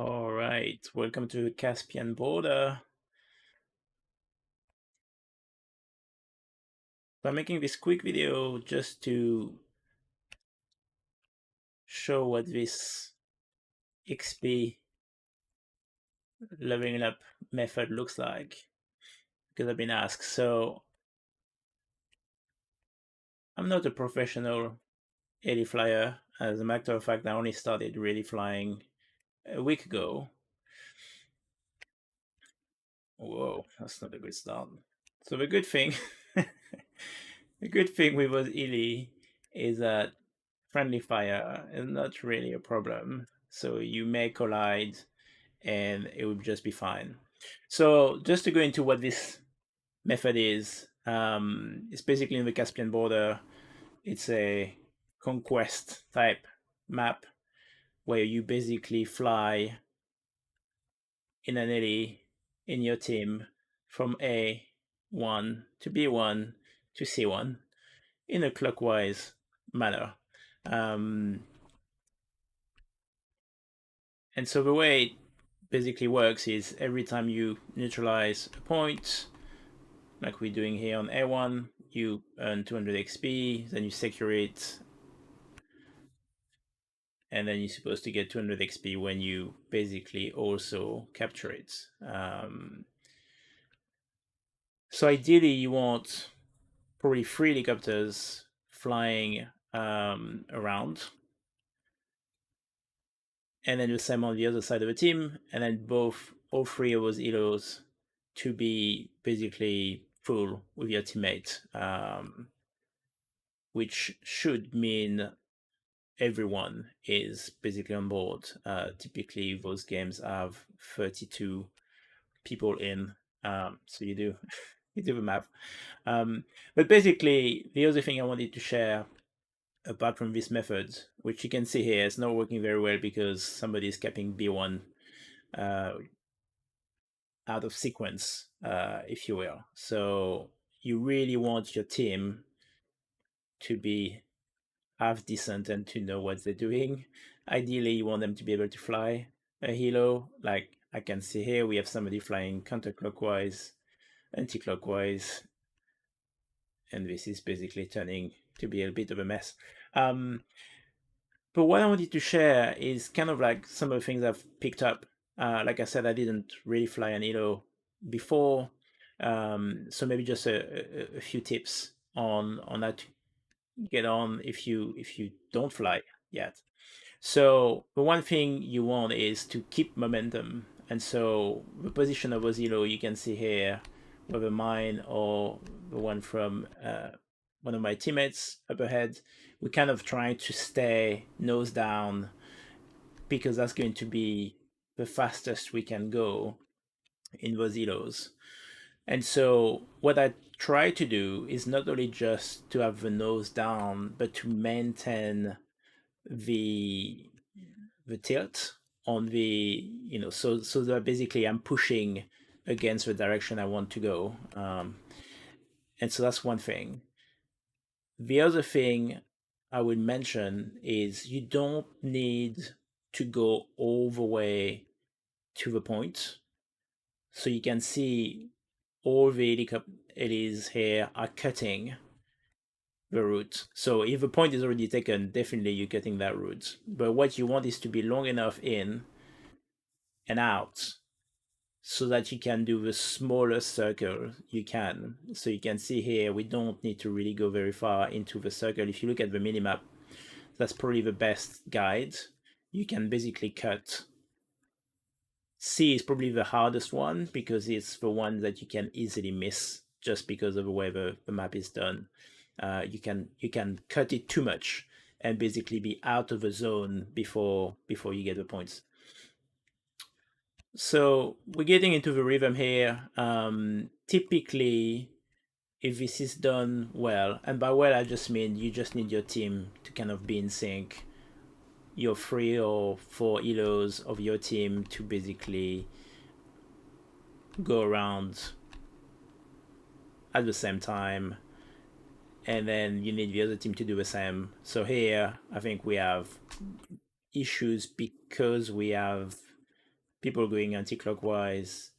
All right, welcome to the Caspian border. So I'm making this quick video just to show what this XP leveling up method looks like, because I've been asked. So I'm not a professional heli flyer. As a matter of fact, I only started really flying a week ago. Whoa, that's not a good start. So the good thing, the good thing with us heli is that friendly fire is not really a problem. So you may collide and it would just be fine. So just to go into what this method is, it's basically in the Caspian border. It's a conquest type map where you basically fly in an alley in your team from A1 to B1 to C1 in a clockwise manner. Um, and so the way it basically works is every time you neutralize a point, like we're doing here on A1, you earn 200 XP, then you secure it, and then you're supposed to get 200 XP when you basically also capture it. So ideally, you want probably 3 helicopters flying around, and then the same on the other side of the team, and then all 3 of those helos to be basically full with your teammate, which should mean everyone is basically on board. Typically, those games have 32 people in, so you do you do the math. But basically, the other thing I wanted to share, apart from this method, which you can see here, is not working very well because somebody is capping B1 uh, out of sequence, if you will. So you really want your team to be half decent and to know what they're doing. Ideally, you want them to be able to fly a helo. Like I can see here, we have somebody flying counterclockwise, anti-clockwise, and this is basically turning to be a bit of a mess. But what I wanted to share is kind of like some of the things I've picked up. Like I said, I didn't really fly an helo before, so maybe just a few tips on how to get on if you don't fly yet. So the one thing you want is to keep momentum. And so the position of Ozilo you can see here, whether mine or the one from one of my teammates up ahead, we're kind of trying to stay nose down because that's going to be the fastest we can go in those Elos. And so what I try to do is not only just to have the nose down, but to maintain the tilt on the so that basically I'm pushing against the direction I want to go, and so that's one thing. The other thing I would mention is you don't need to go all the way to the point. So you can see all the helicopters here are cutting the route. So if the point is already taken, definitely you're cutting that route. But what you want is to be long enough in and out so that you can do the smallest circle you can. So you can see here, we don't need to really go very far into the circle. If you look at the minimap, that's probably the best guide. You can basically cut. C is probably the hardest one because it's the one that you can easily miss just because of the way the map is done. You can cut it too much and basically be out of the zone before you get the points. So we're getting into the rhythm here. Typically, if this is done well, and by well I just mean you just need your team to kind of be in sync. Your 3 or 4 elos of your team to basically go around at the same time, and then you need the other team to do the same. So here I think we have issues because we have people going anti-clockwise,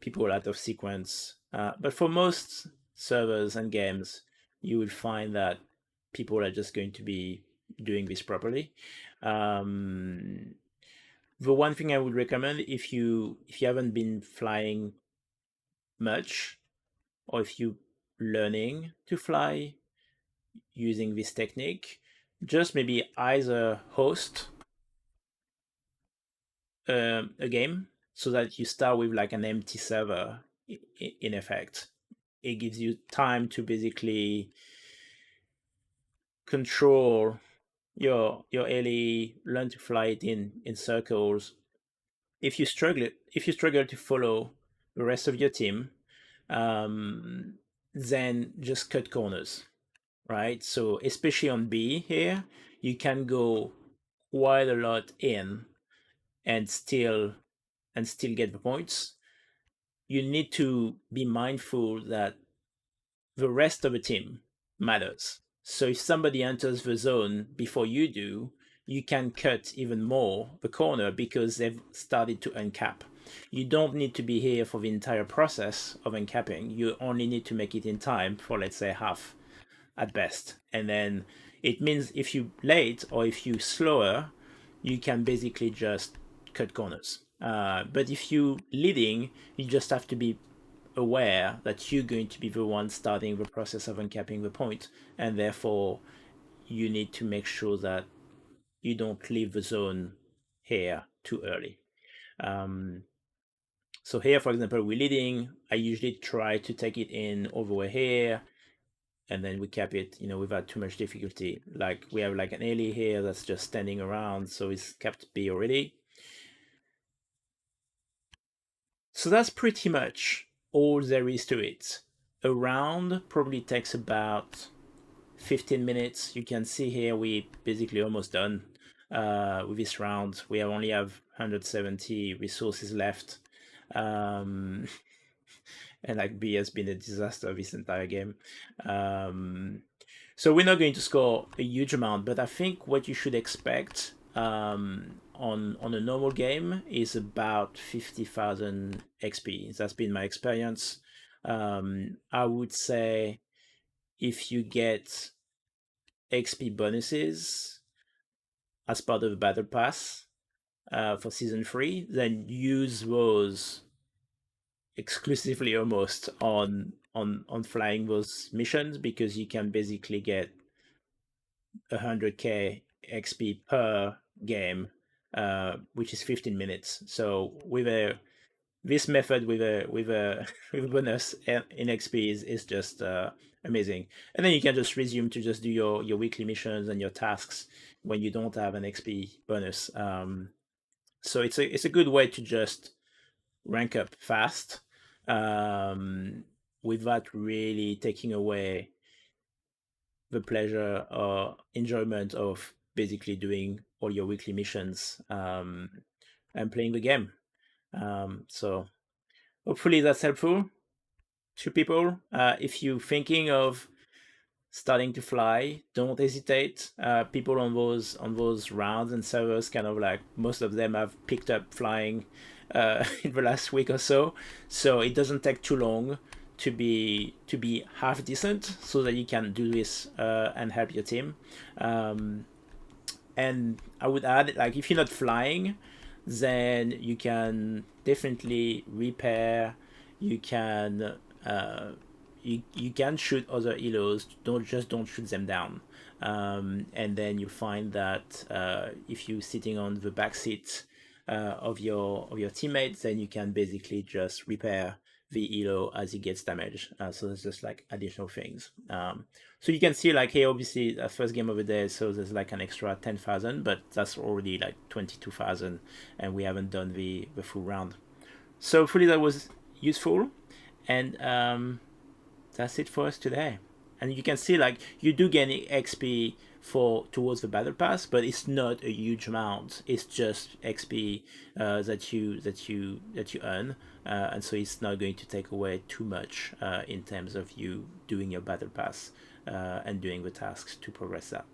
people out of sequence. But for most servers and games, you will find that people are just going to be doing this properly. Um, the one thing I would recommend, if you haven't been flying much, or if you learning to fly using this technique, just maybe either host a game so that you start with like an empty server in effect. It gives you time to basically control your LE, learn to fly it in circles. If you struggle to follow the rest of your team, um, then just cut corners, right? So especially on B here, you can go quite a lot in and still get the points. You need to be mindful that the rest of the team matters. So if somebody enters the zone before you do, you can cut even more the corner because they've started to uncap. You don't need to be here for the entire process of uncapping. You only need to make it in time for, let's say, half at best. And then it means if you late or if you slower, you can basically just cut corners. But if you leading, you just have to be aware that you're going to be the one starting the process of uncapping the point, and therefore you need to make sure that you don't leave the zone here too early. Um, so here, for example, we're leading. I usually try to take it in over here, and then we cap it, without too much difficulty. Like we have like an alley here that's just standing around, so it's capped B already. So that's pretty much all there is to it. A round probably takes about 15 minutes. You can see here we basically almost done with this round. We only have 170 resources left. Um, and like B has been a disaster this entire game. So we're not going to score a huge amount, but I think what you should expect on a normal game is about 50,000 XP. That's been my experience. I would say if you get XP bonuses as part of the battle pass for season 3, then use those exclusively almost on flying those missions, because you can basically get 100k XP per game, which is 15 minutes. So with this method with a with a bonus in XP is just amazing. And then you can just resume to just do your weekly missions and your tasks when you don't have an XP bonus. So it's a good way to just rank up fast, um, without really taking away the pleasure or enjoyment of basically doing all your weekly missions, and playing the game. So hopefully that's helpful to people. If you're thinking of starting to fly, don't hesitate. People on those rounds and servers, kind of like most of them have picked up flying in the last week or so. So it doesn't take too long to be half decent, so that you can do this and help your team. And I would add, like, if you're not flying, then you can definitely repair. You can you can shoot other elos. Don't shoot them down. And then you find that if you're sitting on the back seat of your teammates, then you can basically just repair the elo as it gets damaged. So there's just like additional things. So you can see, like, here, obviously, first game of the day, so there's like an extra 10,000, but that's already like 22,000, and we haven't done the full round. So hopefully that was useful, and that's it for us today. And you can see, like, you do get XP for towards the battle pass, but it's not a huge amount. It's just XP that you earn, and so it's not going to take away too much in terms of you doing your battle pass and doing the tasks to progress that.